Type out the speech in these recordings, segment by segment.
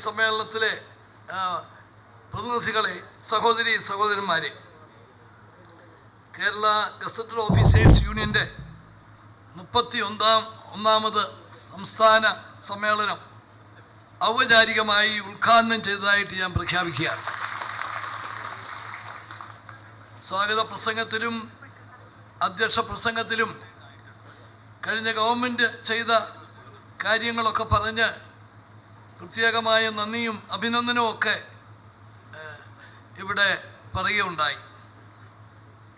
സമ്മേളനത്തിലെ പ്രതിനിധികളെ, സഹോദരി സഹോദരന്മാരെ, കേരള ഗസറ്റഡ് ഓഫീസേഴ്സ് യൂണിയൻ്റെ 31ാമത് സംസ്ഥാന സമ്മേളനം ഔപചാരികമായി ഉദ്ഘാടനം ചെയ്തതായിട്ട് ഞാൻ പ്രഖ്യാപിക്കുകയാണ്. സ്വാഗത പ്രസംഗത്തിലും അധ്യക്ഷ പ്രസംഗത്തിലും കഴിഞ്ഞ ഗവൺമെൻറ് ചെയ്ത കാര്യങ്ങളൊക്കെ പറഞ്ഞ് പ്രത്യേകമായ നന്ദിയും അഭിനന്ദനവും ഒക്കെ ഇവിടെ പറയുകയുണ്ടായി.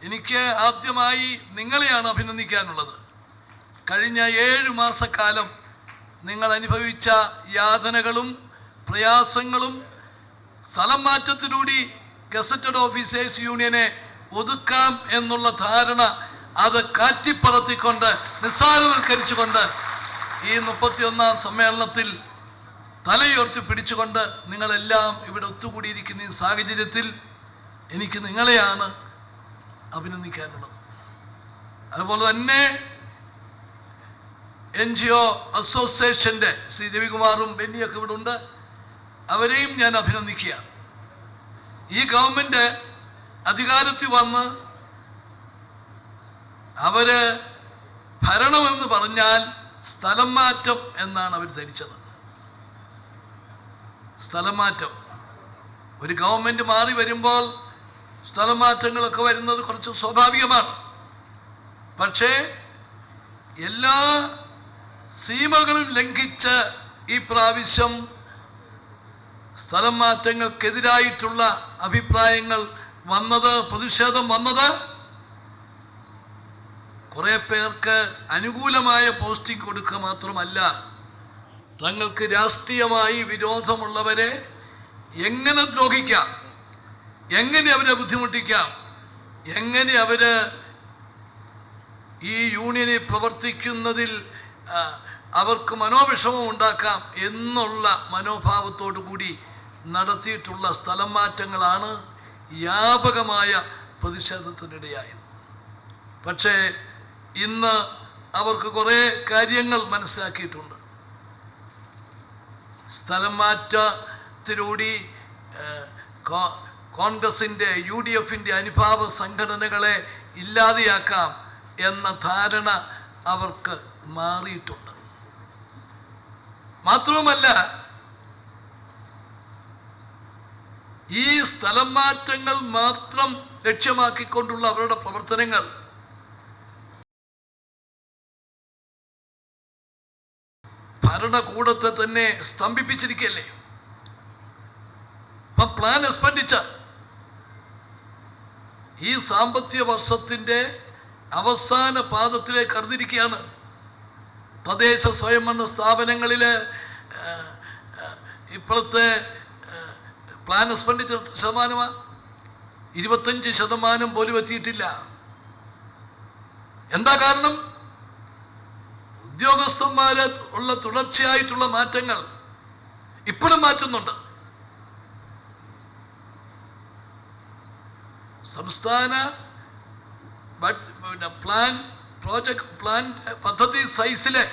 എനിക്ക് ആദ്യമായി നിങ്ങളെയാണ് അഭിനന്ദിക്കാനുള്ളത്. കഴിഞ്ഞ 7 മാസക്കാലം നിങ്ങൾ അനുഭവിച്ച യാതനകളും പ്രയാസങ്ങളും സ്ഥലം മാറ്റത്തിലൂടെ ഗസറ്റഡ് ഓഫീസേഴ്സ് യൂണിയനെ ഒതുക്കാം എന്നുള്ള ധാരണ അത് കാറ്റിപ്പറത്തിക്കൊണ്ട് നിസ്സാരവൽക്കരിച്ചുകൊണ്ട് ഈ 31ാം സമ്മേളനത്തിൽ തലയുയർത്തി പിടിച്ചുകൊണ്ട് നിങ്ങളെല്ലാം ഇവിടെ ഒത്തുകൂടിയിരിക്കുന്ന ഈ സാഹചര്യത്തിൽ എനിക്ക് നിങ്ങളെയാണ് അഭിനന്ദിക്കാനുള്ളത്. അതുപോലെ തന്നെ NGO അസോസിയേഷൻ്റെ ശ്രീ രവികുമാറും ബെന്നിയൊക്കെ ഇവിടെ ഉണ്ട്. അവരെയും ഞാൻ അഭിനന്ദിക്കുകയാണ്. ഈ ഗവൺമെൻറ് അധികാരത്തിൽ വന്ന് അവര് ഭരണമെന്ന് പറഞ്ഞാൽ സ്ഥലം മാറ്റം എന്നാണ് അവർ ധരിച്ചത്. സ്ഥലം മാറ്റം, ഒരു ഗവൺമെൻറ് മാറി വരുമ്പോൾ സ്ഥലം മാറ്റങ്ങളൊക്കെ വരുന്നത് കുറച്ച് സ്വാഭാവികമാണ്. പക്ഷേ എല്ലാ സീമകളും ലംഘിച്ച് ഈ പ്രാവശ്യം സ്ഥലം മാറ്റങ്ങൾക്കെതിരായിട്ടുള്ള അഭിപ്രായങ്ങൾ വന്നത്, പ്രതിഷേധം വന്നത് കുറേ പേർക്ക് അനുകൂലമായ പോസ്റ്റിംഗ് കൊടുക്കുക മാത്രമല്ല, തങ്ങൾക്ക് രാഷ്ട്രീയമായി വിരോധമുള്ളവരെ എങ്ങനെ ദ്രോഹിക്കാം, എങ്ങനെ അവരെ ബുദ്ധിമുട്ടിക്കാം, എങ്ങനെ അവര് ഈ യൂണിയനിൽ പ്രവർത്തിക്കുന്നതിൽ അവർക്ക് മനോവിഷമം ഉണ്ടാക്കാം എന്നുള്ള മനോഭാവത്തോടു കൂടി നടത്തിയിട്ടുള്ള സ്ഥലം മാറ്റങ്ങളാണ് വ്യാപകമായ പ്രതിഷേധത്തിനിടയായത്. പക്ഷേ ഇന്ന് അവർക്ക് കുറേ കാര്യങ്ങൾ മനസ്സിലാക്കിയിട്ടുണ്ട്. സ്ഥലം മാറ്റത്തിലൂടെ കോൺഗ്രസിൻ്റെ UDFൻ്റെ അനുഭാവ സംഘടനകളെ ഇല്ലാതെയാക്കാം എന്ന ധാരണ അവർക്ക് മാറിയിട്ടുണ്ട്. മാത്രവുമല്ല, ഈ സ്ഥലം മാറ്റങ്ങൾ മാത്രം ലക്ഷ്യമാക്കിക്കൊണ്ടുള്ള അവരുടെ പ്രവർത്തനങ്ങൾ ഭരണകൂടത്തെ തന്നെ സ്തംഭിപ്പിച്ചിരിക്കുകയല്ലേ. ഇപ്പം പ്ലാൻ എക്സ്പെൻഡിച്ചർ ഈ സാമ്പത്തിക വർഷത്തിൻ്റെ അവസാന പാദത്തിലേക്ക് കടന്നിരിക്കുകയാണ്. തദ്ദേശ സ്വയംഭരണ സ്ഥാപനങ്ങളിൽ ഇപ്പോഴത്തെ പ്ലാൻ എക്സ്പെൻഡിച്ചർ ശതമാനമാണ് 25% പോലും എത്തിയിട്ടില്ല. എന്താ കാരണം? ഉദ്യോഗസ്ഥന്മാരെ ഉള്ള തുടർച്ചയായിട്ടുള്ള മാറ്റങ്ങൾ ഇപ്പോഴും മാറ്റുന്നുണ്ട്. സംസ്ഥാന പ്രോജക്ട് പ്ലാൻ പദ്ധതി സൈസിലെ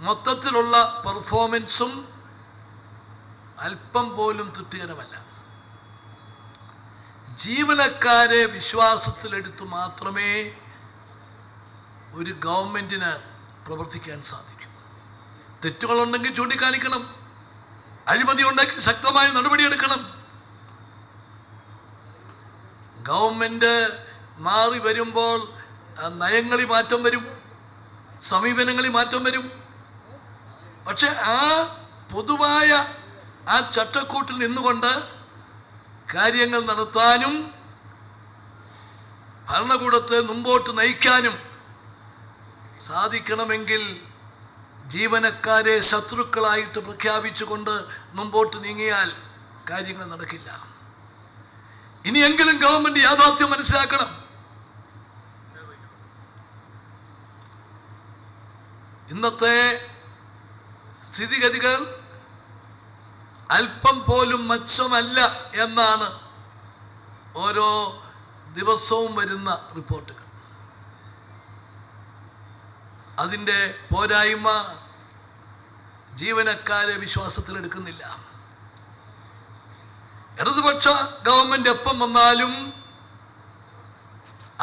മൊത്തത്തിലുള്ള പെർഫോമൻസും അല്പം പോലും തൃപ്തികരമല്ല. ജീവനക്കാരെ വിശ്വാസത്തിലെടുത്ത് മാത്രമേ ഒരു ഗവൺമെൻറ്റിന് പ്രവർത്തിക്കാൻ സാധിക്കും. തെറ്റുകളുണ്ടെങ്കിൽ ചൂണ്ടിക്കാണിക്കണം, അഴിമതി ഉണ്ടെങ്കിൽ ശക്തമായ നടപടിയെടുക്കണം. ഗവൺമെൻറ് മാറി വരുമ്പോൾ നയങ്ങളിൽ മാറ്റം വരും, സമീപനങ്ങളിൽ മാറ്റം വരും. പക്ഷെ ആ പൊതുവായ ആ ചട്ടക്കൂട്ടിൽ നിന്നുകൊണ്ട് കാര്യങ്ങൾ നടത്താനും ഭരണകൂടത്തെ മുമ്പോട്ട് നയിക്കാനും സാധിക്കണമെങ്കിൽ ജീവനക്കാരെ ശത്രുക്കളായിട്ട് പ്രഖ്യാപിച്ചുകൊണ്ട് മുമ്പോട്ട് നീങ്ങിയാൽ കാര്യങ്ങൾ നടക്കില്ല. ഇനിയെങ്കിലും ഗവൺമെന്റ് യാഥാർത്ഥ്യം മനസ്സിലാക്കണം. ഇന്നത്തെ സ്ഥിതിഗതികൾ അല്പം പോലും മെച്ചമല്ല എന്നാണ് ഓരോ ദിവസവും വരുന്ന റിപ്പോർട്ടുകൾ. അതിൻ്റെ പോരായ്മ ജീവനക്കാരെ വിശ്വാസത്തിലെടുക്കുന്നില്ല. ഇടതുപക്ഷ ഗവൺമെന്റ് എപ്പം വന്നാലും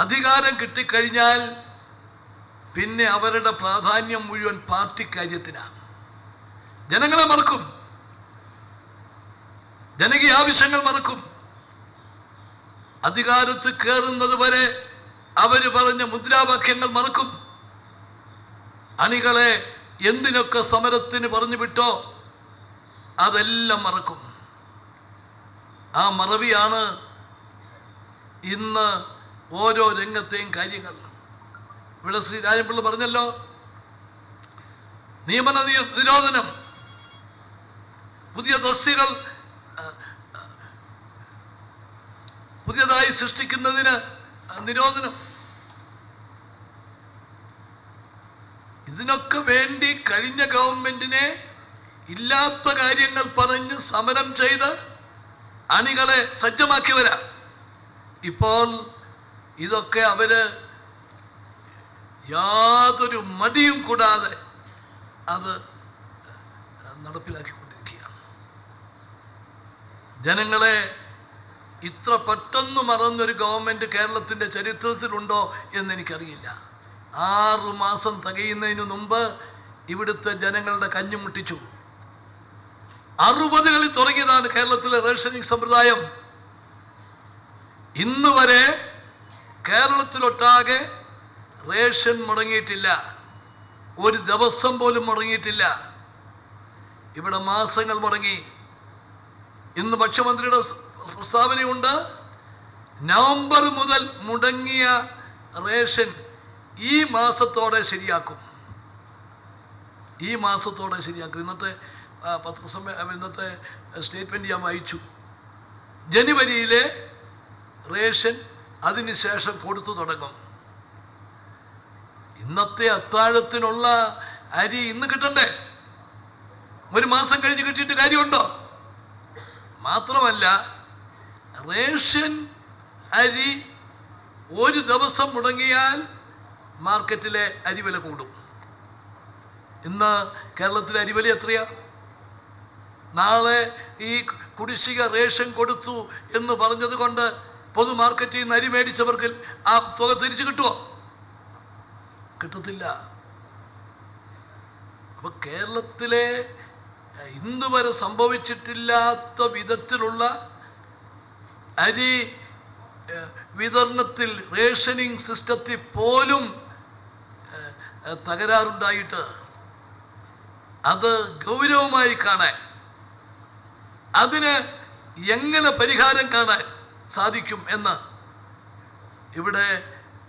അധികാരം കിട്ടിക്കഴിഞ്ഞാൽ പിന്നെ അവരുടെ പ്രാധാന്യം മുഴുവൻ പാർട്ടി കാര്യത്തിനാണ്. ജനങ്ങളെ മറക്കും, ജനകീയ ആവശ്യങ്ങൾ മറക്കും. അധികാരത്ത് കയറുന്നത് വരെ അവര് പറഞ്ഞ മുദ്രാവാക്യങ്ങൾ മറക്കും. അണികളെ എന്തിനൊക്കെ സമരത്തിന് പറഞ്ഞു വിട്ടോ അതെല്ലാം മറക്കും. ആ മറവിയാണ് ഇന്ന് ഓരോ രംഗത്തെയും കാര്യങ്ങൾ. ഇവിടെ ശ്രീ രാജൻപിള്ള പറഞ്ഞല്ലോ, നിയമന നിരോധനം, പുതിയ തസ്തികൾ പുതിയതായി സൃഷ്ടിക്കുന്നതിന് നിരോധനം. ഇതിനൊക്കെ വേണ്ടി കഴിഞ്ഞ ഗവൺമെന്റിനെ ഇല്ലാത്ത കാര്യങ്ങൾ പറഞ്ഞ് സമരം ചെയ്ത് അണികളെ സജ്ജമാക്കിയവരാ. ഇപ്പോൾ ഇതൊക്കെ അവര് യാതൊരു മടിയും കൂടാതെ അത് നടപ്പിലാക്കിക്കൊണ്ടിരിക്കുകയാണ്. ജനങ്ങളെ ഇത്ര പെട്ടെന്ന് മറന്നൊരു ഗവൺമെന്റ് കേരളത്തിന്റെ ചരിത്രത്തിലുണ്ടോ എന്നെനിക്കറിയില്ല. 6 മാസം തികയുന്നതിന് മുമ്പ് ഇവിടുത്തെ ജനങ്ങളുടെ കഞ്ഞി മുട്ടിച്ചു. 60കളിൽ തുടങ്ങിയതാണ് കേരളത്തിലെ റേഷനിങ് സമ്പ്രദായം. ഇന്ന് വരെ കേരളത്തിലൊട്ടാകെ റേഷൻ മുടങ്ങിയിട്ടില്ല, ഒരു ദിവസം പോലും മുടങ്ങിയിട്ടില്ല. ഇവിടെ മാസങ്ങൾ മുടങ്ങി. ഇന്ന് ഭക്ഷ്യമന്ത്രിയുടെ പ്രസ്താവനയുണ്ട്, നവംബർ മുതൽ മുടങ്ങിയ റേഷൻ ഈ മാസത്തോടെ ശരിയാക്കും. ഈ മാസത്തോടെ ശരിയാക്കും. ഇന്നത്തെ ഇന്നത്തെ സ്റ്റേറ്റ്മെന്റ് ഞാൻ വായിച്ചു. ജനുവരിയിലെ റേഷൻ അതിനുശേഷം കൊടുത്തു തുടങ്ങും. ഇന്നത്തെ അത്താഴത്തിനുള്ള അരി ഇന്ന് കിട്ടണ്ടേ? ഒരു മാസം കഴിഞ്ഞ് കിട്ടിയിട്ട് കാര്യമുണ്ടോ? മാത്രമല്ല, റേഷൻ അരി ഒരു ദിവസം മുടങ്ങിയാൽ മാർക്കറ്റിലെ അരിവില കൂടും. ഇന്ന് കേരളത്തിലെ അരിവില എത്രയാ? നാളെ ഈ കുടിശ്ശിക റേഷൻ കൊടുത്തു എന്ന് പറഞ്ഞത് കൊണ്ട് പൊതു മാർക്കറ്റിൽ നിന്ന് അരി മേടിച്ചവർക്ക് ആ തുക തിരിച്ചു കിട്ടുമോ? കിട്ടത്തില്ല. അപ്പൊ കേരളത്തിലെ ഇന്ന് വരെ സംഭവിച്ചിട്ടില്ലാത്ത വിധത്തിലുള്ള അരി വിതരണത്തിൽ, റേഷനിങ് സിസ്റ്റത്തിൽ പോലും തകരാറുണ്ടായിട്ട് അത് ഗൗരവമായി കാണാൻ, അതിന് എങ്ങനെ പരിഹാരം കാണാൻ സാധിക്കും എന്ന് ഇവിടെ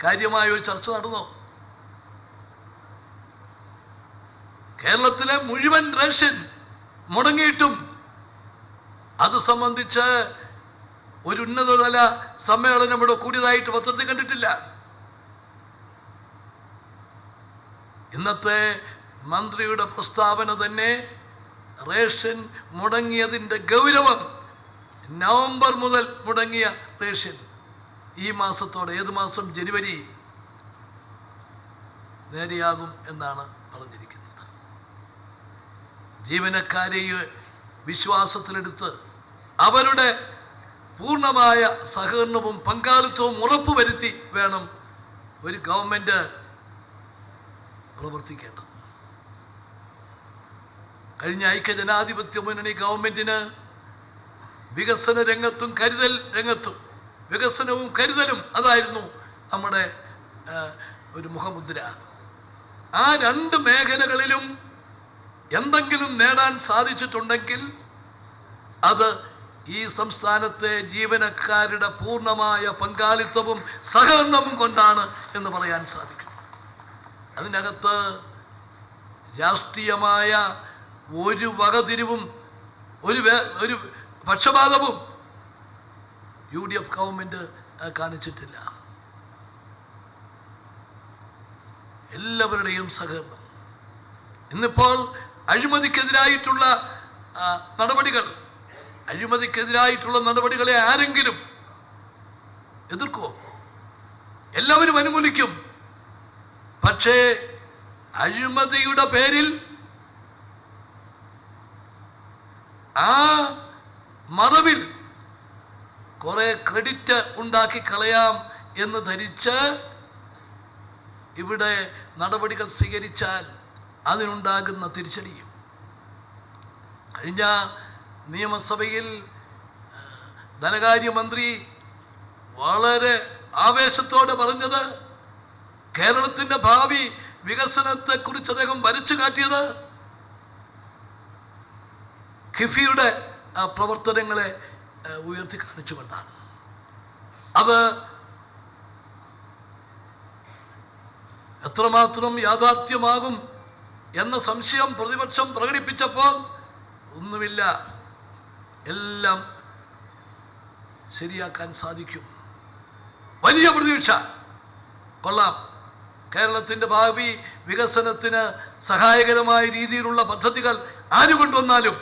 കാര്യമായ ഒരു ചർച്ച നടന്നു. കേരളത്തിലെ മുഴുവൻ റേഷൻ മുടങ്ങിയിട്ടും അത് സംബന്ധിച്ച് ഒരു ഉന്നതതല സമ്മേളനം ഇവിടെ കൂടിയതായിട്ട് പത്രത്തിൽ കണ്ടിട്ടില്ല. ഇന്നത്തെ മന്ത്രിയുടെ പ്രസ്താവന തന്നെ റേഷൻ മുടങ്ങിയതിൻ്റെ ഗൗരവം, നവംബർ മുതൽ മുടങ്ങിയ റേഷൻ ഈ മാസത്തോടെ, ഏത് മാസം, ജനുവരി നേരെയാകും എന്നാണ് പറഞ്ഞിരിക്കുന്നത്. ജീവനക്കാരെ വിശ്വാസത്തിലെടുത്ത് അവരുടെ പൂർണ്ണമായ സഹകരണവും പങ്കാളിത്തവും ഉറപ്പുവരുത്തി വേണം ഒരു ഗവൺമെന്റ് പ്രവർത്തിക്കേണ്ടത്. കഴിഞ്ഞ ഐക്യജനാധിപത്യ മുന്നണി ഗവൺമെന്റിന് വികസന രംഗത്തും കരുതൽ രംഗത്തും, വികസനവും കരുതലും അതായിരുന്നു നമ്മുടെ ഒരു മുഖമുദ്ര. ആ 2 മേഖലകളിലും എന്തെങ്കിലും നേടാൻ സാധിച്ചിട്ടുണ്ടെങ്കിൽ അത് ഈ സംസ്ഥാനത്തെ ജീവനക്കാരുടെ പൂർണ്ണമായ പങ്കാളിത്തവും സഹകരണവും കൊണ്ടാണ് എന്ന് പറയാൻ സാധിക്കും. അതിനകത്ത് രാഷ്ട്രീയമായ ഒരു വകതിരിവും ഒരു പക്ഷപാതവും UDF ഗവൺമെന്റ് കാണിച്ചിട്ടില്ല. എല്ലാവരുടെയും സഹകരണം. ഇന്നിപ്പോൾ അഴിമതിക്കെതിരായിട്ടുള്ള നടപടികളെ ആരെങ്കിലും എതിർക്കുമോ? എല്ലാവരും അനുകൂലിക്കും. പക്ഷേ അഴിമതിയുടെ പേരിൽ ആ മറവിൽ കുറെ ക്രെഡിറ്റ് ഉണ്ടാക്കി കളയാം എന്ന് ധരിച്ച് ഇവിടെ നടപടികൾ സ്വീകരിച്ചാൽ അതിനുണ്ടാകുന്ന തിരിച്ചടിയും. കഴിഞ്ഞ നിയമസഭയിൽ ധനകാര്യമന്ത്രി വളരെ ആവേശത്തോടെ പറഞ്ഞത്, കേരളത്തിൻ്റെ ഭാവി വികസനത്തെക്കുറിച്ച് അദ്ദേഹം വരച്ചു കാട്ടിയത് കിഫിയുടെ പ്രവർത്തനങ്ങളെ ഉയർത്തി കാണിച്ചുകൊണ്ടാണ്. അത് എത്രമാത്രം യാഥാർത്ഥ്യമാകും എന്ന സംശയം പ്രതിപക്ഷം പ്രകടിപ്പിച്ചപ്പോൾ ഒന്നുമില്ല, എല്ലാം ശരിയാക്കാൻ സാധിക്കും. വലിയ പ്രതീക്ഷ. കൊള്ളാം, കേരളത്തിൻ്റെ ഭാവി വികസനത്തിന് സഹായകരമായ രീതിയിലുള്ള പദ്ധതികൾ ആര് കൊണ്ടുവന്നാലും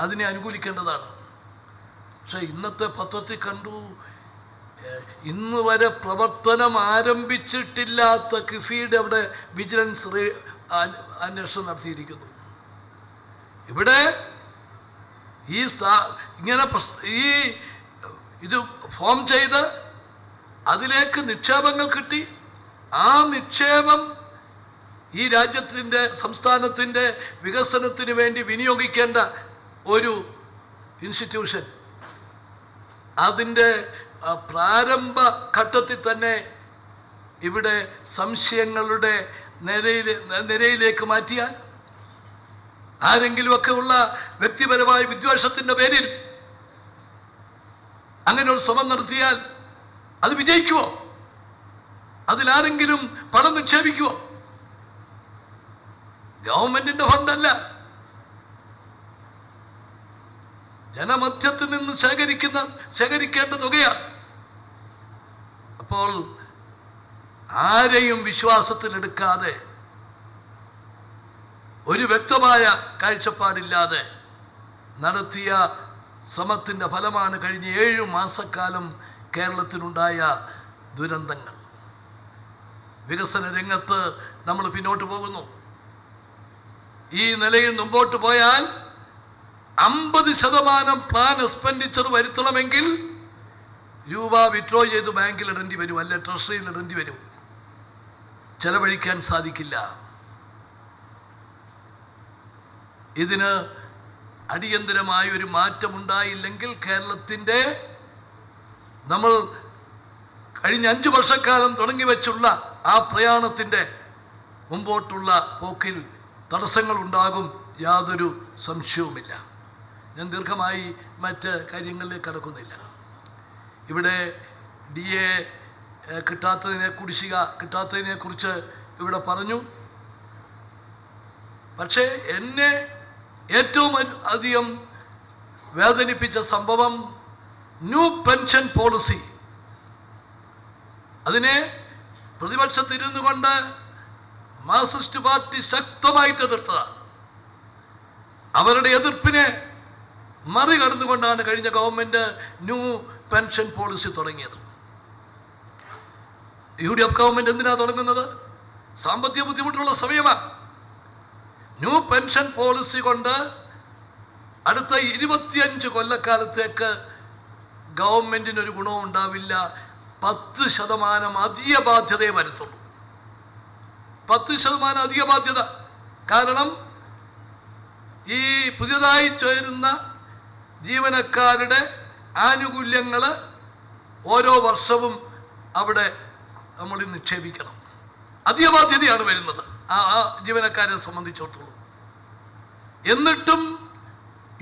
അതിനെ അനുകൂലിക്കേണ്ടതാണ്. പക്ഷെ ഇന്നത്തെ പത്രത്തിൽ കണ്ടു, ഇന്ന് വരെ പ്രവർത്തനം ആരംഭിച്ചിട്ടില്ലാത്ത കിഫിയുടെ അവിടെ വിജിലൻസ് അന്വേഷണം നടത്തിയിരിക്കുന്നു. ഇവിടെ ഇത് ഫോം ചെയ്ത് അതിലേക്ക് നിക്ഷേപങ്ങൾ കിട്ടി. ആ നിക്ഷേപം ഈ രാജ്യത്തിൻ്റെ സംസ്ഥാനത്തിൻ്റെ വികസനത്തിന് വേണ്ടി വിനിയോഗിക്കേണ്ട ഒരു ഇൻസ്റ്റിറ്റ്യൂഷൻ, അതിൻ്റെ പ്രാരംഭ ഘട്ടത്തിൽ തന്നെ ഇവിടെ സംശയങ്ങളുടെ നിരയിലേക്ക് മാറ്റിയാൽ, ആരെങ്കിലുമൊക്കെ ഉള്ള വ്യക്തിപരമായ വിദ്വേഷത്തിൻ്റെ പേരിൽ അങ്ങനെ ഒരു ശ്രമം നടത്തിയാൽ അത് വിജയിക്കുമോ? അതിലാരെങ്കിലും പണം നിക്ഷേപിക്കുമോ? ഗവൺമെന്റിന്റെ ഫണ്ടല്ല, ജനമധ്യത്തിൽ നിന്ന് ശേഖരിക്കേണ്ട തുകയാണ്. അപ്പോൾ ആരെയും വിശ്വാസത്തിലെടുക്കാതെ, ഒരു വ്യക്തമായ കാഴ്ചപ്പാടില്ലാതെ നടത്തിയ ശ്രമത്തിൻ്റെ ഫലമാണ് കഴിഞ്ഞ 7 മാസക്കാലം കേരളത്തിനുണ്ടായ ദുരന്തങ്ങൾ. വികസന രംഗത്ത് നമ്മൾ പിന്നോട്ട് പോകുന്നു. ഈ നിലയിൽ മുമ്പോട്ട് പോയാൽ 50% പ്ലാൻ എക്സ്പെൻഡിച്ചർ വരുത്തണമെങ്കിൽ രൂപ വിഡ്രോ ചെയ്ത് ബാങ്കിൽ ഇടേണ്ടി വരും, അല്ലെ ട്രഷറിയിൽ ഇടേണ്ടി വരും. ചെലവഴിക്കാൻ സാധിക്കില്ല. ഇതിന് അടിയന്തരമായ ഒരു മാറ്റമുണ്ടായില്ലെങ്കിൽ കേരളത്തിൻ്റെ നമ്മൾ കഴിഞ്ഞ 5 വർഷക്കാലം തുടങ്ങി വെച്ചുള്ള ആ പ്രയാണത്തിൻ്റെ മുമ്പോട്ടുള്ള പോക്കിൽ തടസ്സങ്ങൾ ഉണ്ടാകും, യാതൊരു സംശയവുമില്ല. ഞാൻ ദീർഘമായി മറ്റ് കാര്യങ്ങളിലേക്ക് കടക്കുന്നില്ല. ഇവിടെ DA കുടിശ്ശിക കിട്ടാത്തതിനെക്കുറിച്ച് ഇവിടെ പറഞ്ഞു. പക്ഷേ എന്നെ ഏറ്റവും അധികം വേദനിപ്പിച്ച സംഭവം ന്യൂ പെൻഷൻ പോളിസി. അതിനെ പ്രതിപക്ഷത്തിരുന്നു കൊണ്ട് മാർക്സിസ്റ്റ് പാർട്ടി ശക്തമായിട്ട് എതിർത്തതാണ്. അവരുടെ എതിർപ്പിനെ മറികടന്നുകൊണ്ടാണ് കഴിഞ്ഞ ഗവൺമെന്റ് ന്യൂ പെൻഷൻ പോളിസി തുടങ്ങിയത്. UDF ഗവൺമെന്റ് എന്തിനാ തുടങ്ങുന്നത്? സാമ്പത്തിക ബുദ്ധിമുട്ടുള്ള സമയമാണ്. ന്യൂ പെൻഷൻ പോളിസി കൊണ്ട് അടുത്ത 25 കൊല്ലക്കാലത്തേക്ക് ഗവൺമെന്റിനൊരു ഗുണവും ഉണ്ടാവില്ല. 10% അധിക ബാധ്യതയെ വരുത്തുള്ളൂ. 10% അധിക ബാധ്യത. കാരണം ഈ പുതിയതായി ചേരുന്ന ജീവനക്കാരുടെ ആനുകൂല്യങ്ങൾ ഓരോ വർഷവും അവിടെ നമ്മൾ നിക്ഷേപിക്കണം. അധിക ബാധ്യതയാണ് വരുന്നത് ആ ജീവനക്കാരെ സംബന്ധിച്ചിടത്തോളം. എന്നിട്ടും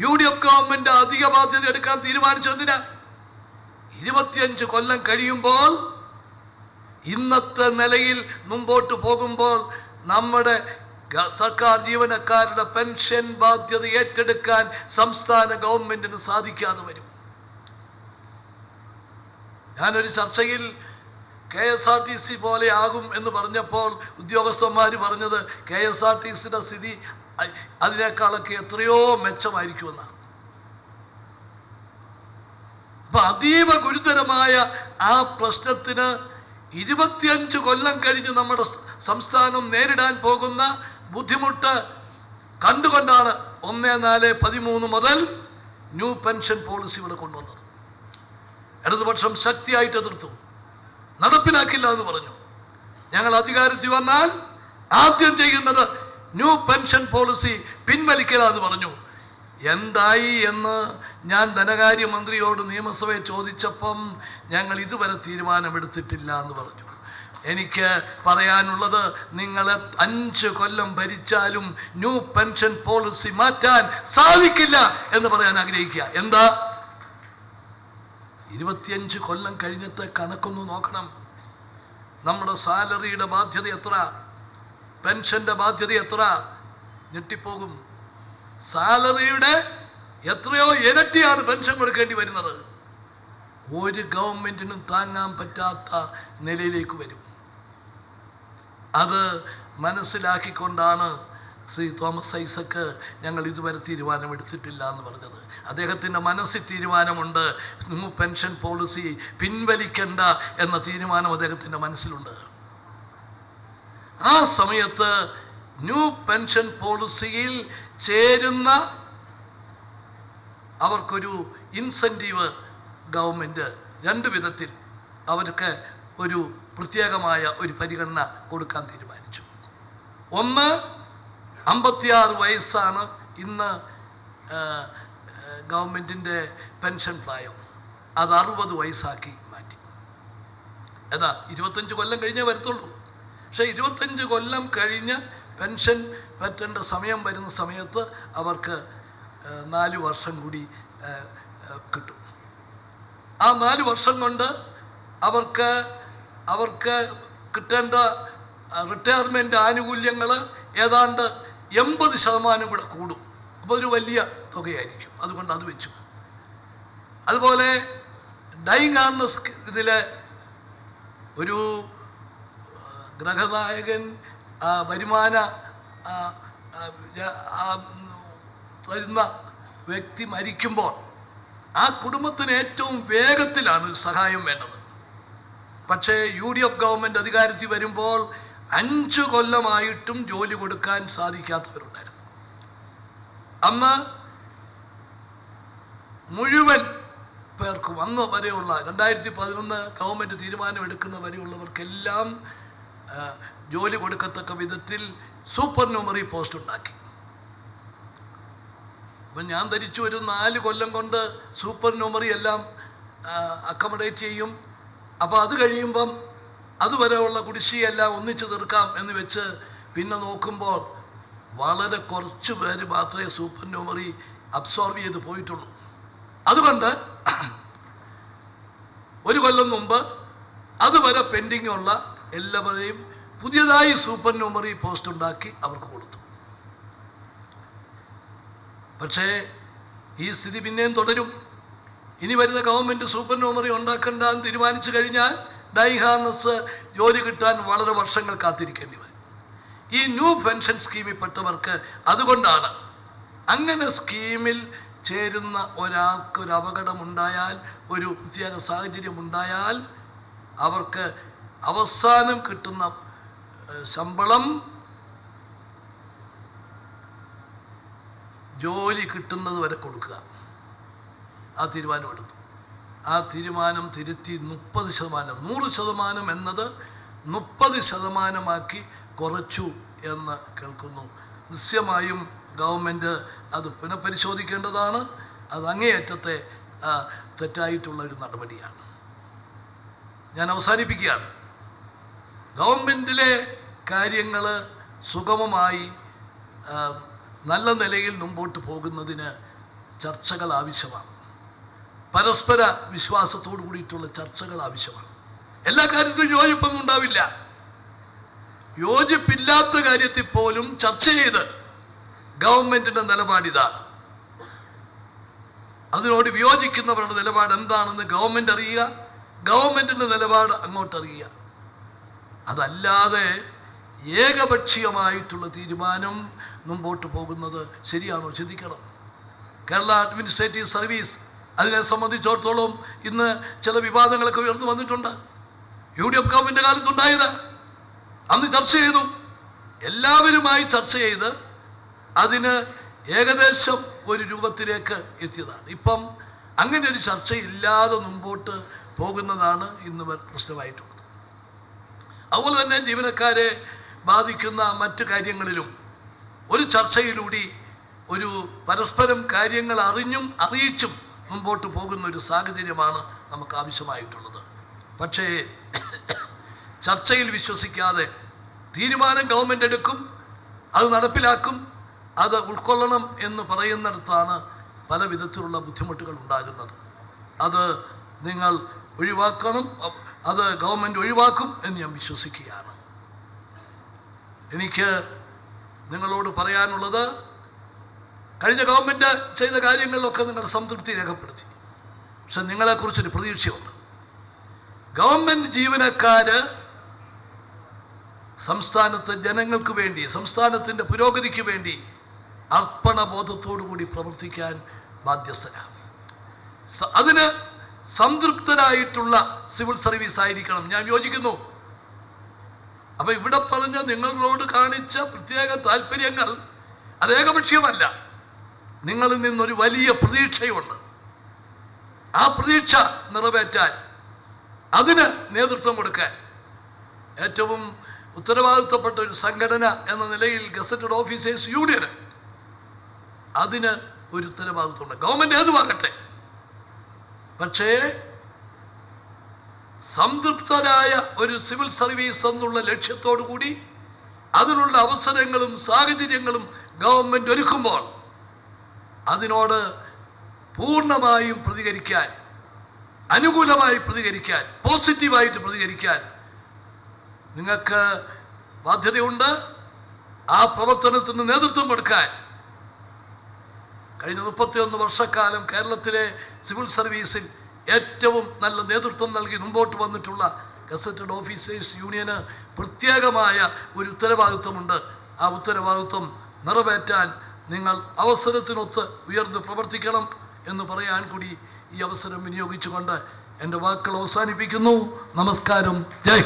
UDF ഗവൺമെന്റ് അധിക ബാധ്യത എടുക്കാൻ തീരുമാനിച്ചതിന് 25 കൊല്ലം കഴിയുമ്പോൾ ഇന്നത്തെ നിലയിൽ മുമ്പോട്ട് പോകുമ്പോൾ നമ്മുടെ സർക്കാർ ജീവനക്കാരുടെ പെൻഷൻ ബാധ്യത ഏറ്റെടുക്കാൻ സംസ്ഥാന ഗവൺമെന്റിന് സാധിക്കാതെ വരും. ഞാനൊരു ചർച്ചയിൽ KSRTC പോലെ ആകും എന്ന് പറഞ്ഞപ്പോൾ ഉദ്യോഗസ്ഥന്മാർ പറഞ്ഞത് KSRTCയുടെ സ്ഥിതി അതിനേക്കാളൊക്കെ എത്രയോ മെച്ചമായിരിക്കുമെന്നാണ്. അപ്പൊ അതീവ ഗുരുതരമായ ആ പ്രശ്നത്തിന് 25 കൊല്ലം കഴിഞ്ഞ് നമ്മുടെ സംസ്ഥാനം നേരിടാൻ പോകുന്ന ബുദ്ധിമുട്ട് കണ്ടുകൊണ്ടാണ് 1/4/13 മുതൽ ന്യൂ പെൻഷൻ പോളിസി ഇവിടെ കൊണ്ടുവന്നത്. ഇടതുപക്ഷം ശക്തിയായിട്ട് എതിർത്തു, നടപ്പിലാക്കില്ല എന്ന് പറഞ്ഞു. ഞങ്ങൾ അധികാരത്തിൽ വന്നാൽ ആദ്യം ചെയ്യുന്നത് ന്യൂ പെൻഷൻ പോളിസി പിൻവലിക്കലാന്ന് പറഞ്ഞു. എന്തായി എന്ന് ഞാൻ ധനകാര്യമന്ത്രിയോട് നിയമസഭയിൽ ചോദിച്ചപ്പം ഞങ്ങൾ ഇതുവരെ തീരുമാനമെടുത്തിട്ടില്ല എന്ന് പറഞ്ഞു. എനിക്ക് പറയാനുള്ളത്, നിങ്ങൾ 5 കൊല്ലം ഭരിച്ചാലും ന്യൂ പെൻഷൻ പോളിസി മാറ്റാൻ സാധിക്കില്ല എന്ന് പറയാൻ ആഗ്രഹിക്കുക. എന്താ, 25 കൊല്ലം കഴിഞ്ഞത്തെ കണക്കൊന്ന് നോക്കണം. നമ്മുടെ സാലറിയുടെ ബാധ്യത എത്ര, പെൻഷന്റെ ബാധ്യത എത്ര? ഞെട്ടിപ്പോകും. സാലറിയുടെ എത്രയോ ഇരട്ടിയാണ് പെൻഷൻ കൊടുക്കേണ്ടി വരുന്നത്. ഒരു ഗവൺമെന്റിനും താങ്ങാൻ പറ്റാത്ത നിലയിലേക്ക് വരും. അത് മനസ്സിലാക്കിക്കൊണ്ടാണ് ശ്രീ തോമസ് ഐസക്ക് ഞങ്ങൾ ഇതുവരെ തീരുമാനമെടുത്തിട്ടില്ല എന്ന് പറഞ്ഞത്. അദ്ദേഹത്തിൻ്റെ മനസ്സിൽ തീരുമാനമുണ്ട്, ന്യൂ പെൻഷൻ പോളിസി പിൻവലിക്കേണ്ട എന്ന തീരുമാനം അദ്ദേഹത്തിൻ്റെ മനസ്സിലുണ്ട്. ആ സമയത്ത് ന്യൂ പെൻഷൻ പോളിസിയിൽ ചേരുന്ന അവർക്കൊരു ഇൻസെൻറ്റീവ് ഗവൺമെൻറ് 2 വിധത്തിൽ അവർക്ക് ഒരു പ്രത്യേകമായ ഒരു പരിഗണന കൊടുക്കാൻ തീരുമാനിച്ചു. ഒന്ന്, 56 വയസ്സാണ് ഇന്ന് ഗവൺമെൻറ്റിൻ്റെ പെൻഷൻ പ്രായം. അത് 60 വയസ്സാക്കി മാറ്റി. ഏതാ 25 കൊല്ലം കഴിഞ്ഞേ വരത്തുള്ളൂ. പക്ഷേ 25 കൊല്ലം കഴിഞ്ഞ് പെൻഷൻ പറ്റേണ്ട സമയം വരുന്ന സമയത്ത് അവർക്ക് 4 വർഷം കൂടി കിട്ടും. ആ 4 വർഷം കൊണ്ട് അവർക്ക് കിട്ടേണ്ട റിട്ടയർമെൻറ്റ് ആനുകൂല്യങ്ങൾ ഏതാണ്ട് 80% കൂടെ കൂടും. അപ്പോൾ ഒരു വലിയ തുകയായിരിക്കും. അതുകൊണ്ട് അത് വെച്ചു. അതുപോലെ ഡൈയിങ് ഹാർനസ് ഇതിലെ ഒരു ഗ്രഹനായകൻ വരുമാന തരുന്ന വ്യക്തി മരിക്കുമ്പോൾ ആ കുടുംബത്തിന് ഏറ്റവും വേഗത്തിലാണ് ഒരു സഹായം വേണ്ടത്. പക്ഷേ UDF ഗവൺമെൻറ് അധികാരത്തിൽ വരുമ്പോൾ 5 കൊല്ലമായിട്ടും ജോലി കൊടുക്കാൻ സാധിക്കാത്തവരുണ്ടായിരുന്നു. അന്ന് മുഴുവൻ പേർക്കും അന്ന് വരെയുള്ള 2011 ഗവൺമെൻറ് തീരുമാനമെടുക്കുന്ന വരെയുള്ളവർക്കെല്ലാം ജോലി കൊടുക്കത്തക്ക വിധത്തിൽ സൂപ്പർ ന്യൂമറി പോസ്റ്റ് ഉണ്ടാക്കി. അപ്പം ഞാൻ ധരിച്ചു ഒരു 4 കൊല്ലം കൊണ്ട് സൂപ്പർ ന്യൂമറി എല്ലാം അക്കോമഡേറ്റ് ചെയ്യും. അപ്പോൾ അത് കഴിയുമ്പം അതുവരെയുള്ള കുടിശ്ശികയെല്ലാം ഒന്നിച്ചു തീർക്കാം എന്ന് വെച്ച് പിന്നെ നോക്കുമ്പോൾ വളരെ കുറച്ച് പേര് മാത്രമേ സൂപ്പർ ന്യൂമറി അബ്സോർബ് ചെയ്ത് പോയിട്ടുള്ളൂ. അതുകൊണ്ട് 1 കൊല്ലം മുമ്പ് അതുവരെ പെൻഡിങ് ഉള്ള എല്ലാവരെയും പുതിയതായി സൂപ്പർ ന്യൂമറി പോസ്റ്റ് ഉണ്ടാക്കി അവർക്ക് കൊടുത്തു. പക്ഷേ ഈ സ്ഥിതി പിന്നെയും തുടരും. ഇനി വരുന്ന ഗവൺമെൻറ് സൂപ്പർ ന്യൂമറി ഉണ്ടാക്കണ്ടെന്ന് തീരുമാനിച്ചു കഴിഞ്ഞാൽ ഡൈയിങ് ഹാർനസ് ജോലി കിട്ടാൻ വളരെ വർഷങ്ങൾ കാത്തിരിക്കേണ്ടി വരും. ഈ ന്യൂ പെൻഷൻ സ്കീമിൽ പെട്ടവർക്ക് അതുകൊണ്ടാണ് അങ്ങനെ സ്കീമിൽ ചേരുന്ന ഒരാൾക്കൊരു അപകടമുണ്ടായാൽ, ഒരു പ്രത്യേക സാഹചര്യം ഉണ്ടായാൽ അവർക്ക് അവസാനം കിട്ടുന്ന ശമ്പളം ജോലി കിട്ടുന്നത് വരെ കൊടുക്കുക. ആ തീരുമാനമെടുത്തു. ആ തീരുമാനം തിരുത്തി 30%, 100% എന്നത് 30% കുറച്ചു എന്ന് കേൾക്കുന്നു. നിശ്ചയമായും ഗവൺമെൻറ് അത് പുനഃപരിശോധിക്കേണ്ടതാണ്. അത് അങ്ങേയറ്റത്തെ തെറ്റായിട്ടുള്ള ഒരു നടപടിയാണ്. ഞാൻ അവസാനിപ്പിക്കുകയാണ്. ഗവൺമെൻറ്റിലെ കാര്യങ്ങൾ സുഗമമായി നല്ല നിലയിൽ മുമ്പോട്ട് പോകുന്നതിന് ചർച്ചകൾ ആവശ്യമാണ്. പരസ്പര വിശ്വാസത്തോടു കൂടിയിട്ടുള്ള ചർച്ചകൾ ആവശ്യമാണ്. എല്ലാ കാര്യത്തിലും യോജിപ്പൊന്നും ഉണ്ടാവില്ല. യോജിപ്പില്ലാത്ത കാര്യത്തിൽ പോലും ചർച്ച ചെയ്ത് ഗവൺമെൻറ്റിൻ്റെ നിലപാടിതാണ്, അതിനോട് വിയോജിക്കുന്നവരുടെ നിലപാട് എന്താണെന്ന് ഗവൺമെൻറ് അറിയുക, ഗവൺമെൻറ്റിൻ്റെ നിലപാട് അങ്ങോട്ട് അറിയുക. അതല്ലാതെ ഏകപക്ഷീയമായിട്ടുള്ള തീരുമാനം മുമ്പോട്ട് പോകുന്നത് ശരിയാണോ ചിന്തിക്കണം. കേരള അഡ്മിനിസ്ട്രേറ്റീവ് സർവീസ് അതിനെ സംബന്ധിച്ചിടത്തോളം ഇന്ന് ചില വിവാദങ്ങളൊക്കെ ഉയർന്നു വന്നിട്ടുണ്ട്. UDF ഗവൺമെൻറ് കാലത്തുണ്ടായത് അന്ന് ചർച്ച ചെയ്തു. എല്ലാവരുമായി ചർച്ച ചെയ്ത് അതിന് ഏകദേശം ഒരു രൂപത്തിലേക്ക് എത്തിയതാണ്. ഇപ്പം അങ്ങനെ ഒരു ചർച്ചയില്ലാതെ മുമ്പോട്ട് പോകുന്നതാണ് ഇന്ന് പ്രശ്നമായിട്ടുള്ളത്. അതുപോലെ തന്നെ ജീവനക്കാരെ ബാധിക്കുന്ന മറ്റു കാര്യങ്ങളിലും ഒരു ചർച്ചയിലൂടെ ഒരു പരസ്പരം കാര്യങ്ങൾ അറിയിച്ചും മുമ്പോട്ട് പോകുന്ന ഒരു സാഹചര്യമാണ് നമുക്ക് ആവശ്യമായിട്ടുള്ളത്. പക്ഷേ ചർച്ചയിൽ വിശ്വസിക്കാതെ തീരുമാനം ഗവൺമെൻറ് എടുക്കും, അത് നടപ്പിലാക്കും, അത് ഉൾക്കൊള്ളണം എന്ന് പറയുന്നിടത്താണ് പല വിധത്തിലുള്ള ബുദ്ധിമുട്ടുകൾ ഉണ്ടാകുന്നത്. അത് നിങ്ങൾ ഒഴിവാക്കണം, അത് ഗവൺമെൻറ് ഒഴിവാക്കും എന്ന് ഞാൻ വിശ്വസിക്കുകയാണ്. എനിക്ക് നിങ്ങളോട് പറയാനുള്ളത്, കഴിഞ്ഞ ഗവൺമെൻറ് ചെയ്ത കാര്യങ്ങളിലൊക്കെ നിങ്ങൾ സംതൃപ്തി രേഖപ്പെടുത്തി. പക്ഷെ നിങ്ങളെക്കുറിച്ചൊരു പ്രതീക്ഷയുണ്ട്. ഗവൺമെൻറ് ജീവനക്കാർ സംസ്ഥാനത്ത് ജനങ്ങൾക്ക് വേണ്ടി, സംസ്ഥാനത്തിൻ്റെ പുരോഗതിക്ക് വേണ്ടി അർപ്പണബോധത്തോടു കൂടി പ്രവർത്തിക്കാൻ ബാധ്യസ്ഥരാണ്. അതിന് സംതൃപ്തരായിട്ടുള്ള സിവിൽ സർവീസ് ആയിരിക്കണം. ഞാൻ യോജിക്കുന്നു. അപ്പം ഇവിടെ പറഞ്ഞ നിങ്ങളോട് കാണിച്ച പ്രത്യേക താല്പര്യങ്ങൾ അത് ഏകപക്ഷീയമല്ല. നിങ്ങളിൽ നിന്നൊരു വലിയ പ്രതീക്ഷയുണ്ട്. ആ പ്രതീക്ഷ നിറവേറ്റാൻ, അതിന് നേതൃത്വം കൊടുക്കാൻ ഏറ്റവും ഉത്തരവാദിത്തപ്പെട്ട ഒരു സംഘടന എന്ന നിലയിൽ ഗസറ്റഡ് ഓഫീസേഴ്സ് യൂണിയന് അതിന് ഒരു ഉത്തരവാദിത്വമുണ്ട്. ഗവൺമെൻറ് ഏതുമാകട്ടെ. പക്ഷേ സംതൃപ്തരായ ഒരു സിവിൽ സർവീസ് എന്നുള്ള ലക്ഷ്യത്തോടു കൂടി അതിനുള്ള അവസരങ്ങളും സാഹചര്യങ്ങളും ഗവൺമെൻറ് ഒരുക്കുമ്പോൾ അതിനോട് പൂർണ്ണമായും പ്രതികരിക്കാൻ, അനുകൂലമായി പ്രതികരിക്കാൻ, പോസിറ്റീവായിട്ട് പ്രതികരിക്കാൻ നിങ്ങൾക്ക് ബാധ്യതയുണ്ട്. ആ പ്രവർത്തനത്തിന് നേതൃത്വം കൊടുക്കാൻ കഴിഞ്ഞ 31 വർഷക്കാലം കേരളത്തിലെ സിവിൽ സർവീസിൽ ഏറ്റവും നല്ല നേതൃത്വം നൽകി മുമ്പോട്ട് വന്നിട്ടുള്ള ഗസറ്റഡ് ഓഫീസേഴ്സ് യൂണിയന് പ്രത്യേകമായ ഒരു ഉത്തരവാദിത്വമുണ്ട്. ആ ഉത്തരവാദിത്വം നിറവേറ്റാൻ നിങ്ങൾ അവസരത്തിനൊത്ത് ഉയർന്ന് പ്രവർത്തിക്കണം എന്ന് പറയാൻ കൂടി ഈ അവസരം വിനിയോഗിച്ചുകൊണ്ട് എൻ്റെ വാക്കുകൾ അവസാനിപ്പിക്കുന്നു. നമസ്കാരം. ജയ്.